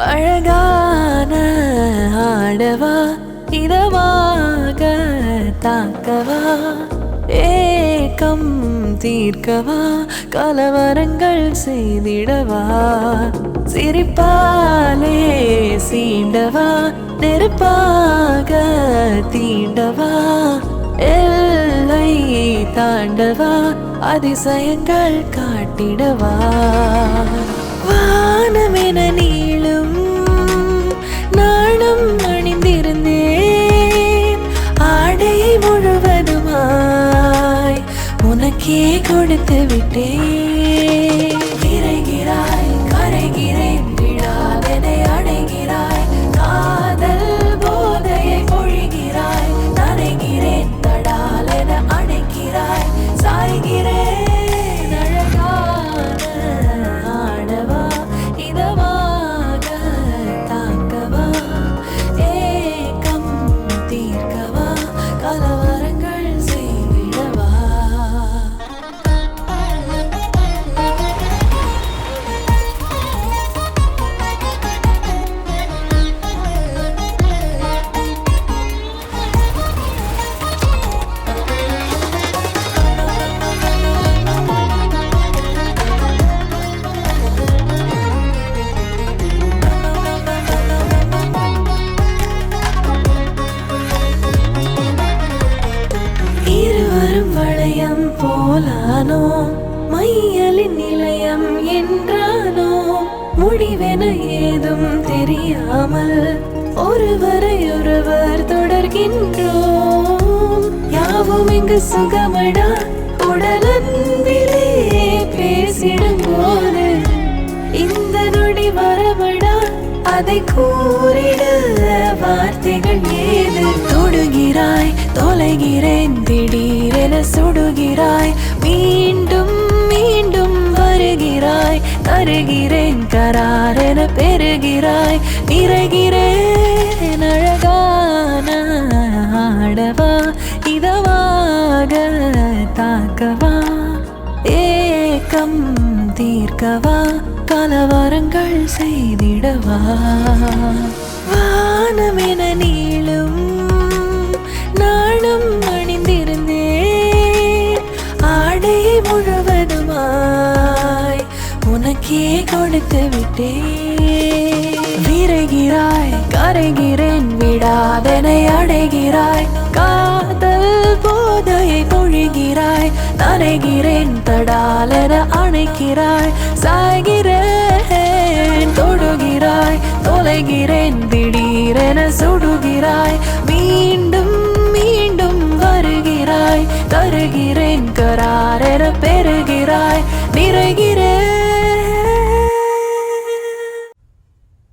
அழகான ஆடவா இதமாக தாக்கவா ஏக்கம் தீர்க்கவா கலவரங்கள் செய்திடவா சிரிப்பாலே சீண்டவா நெருப்பாக தீண்டவா எல்லை தாண்டவா அதிசயங்கள் காட்டிடவா வானமென நீளும் நாணம் அணிந்திருந்தேன் ஆடையை முழுவதுமாய் உனக்கே கொடுத்து விட்டேன் விரைகிறாய் கரைகிறேன் விழாதெனை அடைகிறாய் காதல் போதையை பொழிகிறாய் நனைகிறேன் தடாலென அணைக்கிறாய் சாய்கிறேன் அழகான ஆடவா இதமாக தாக்கவா ஏக்கம் தீர்க்கவா கலவரங்கள் செய்திடவா இருவரும் வளையம் போலானோ மையலின் நிலையம் என்றானோ முடிவென ஏதும் தெரியாமல் ஒருவரை ஒருவர் தொடர்கின்றோம் யாவும் இங்கு சுகமடா உடலன்பிலே பேசிடும் போது இந்த நொடி வரமடா அதை கூறிட வார்த்தைகள் ஏது தொடுகிறாய் தொலைகிறேன் திடீரென சுடுகிறாய் மீண்டும் மீண்டும் வருகிறாய் தருகிறேன் கராரென பெறுகிறாய் நிறைகிறேன் அழகான ஆடவா இதமாக தாக்கவா ஏக்கம் தீர்க்கவா கலவரங்கள் செய்திடவா வானமென நீளும் நாணம் அணிந்திருந்தேன் ஆடையை முழுவதுமாய் உனக்கே கொடுத்து விட்டேன் விரைகிறாய் கரைகிறேன் விடாதெனை அடைகிறாய் காதல் போதையை பொழிகிறாய் நனைகிறேன் தடாலென அணைக்கிறாய் சாய்கிறேன் தொடுகிறாய் தொலைகிறேன் திடீரென சுடுகிறாய் மீண்டும் மீண்டும் வருகிறாய் தருகிறேன் கராரென பெறுகிறாய் நிறைகிறேன்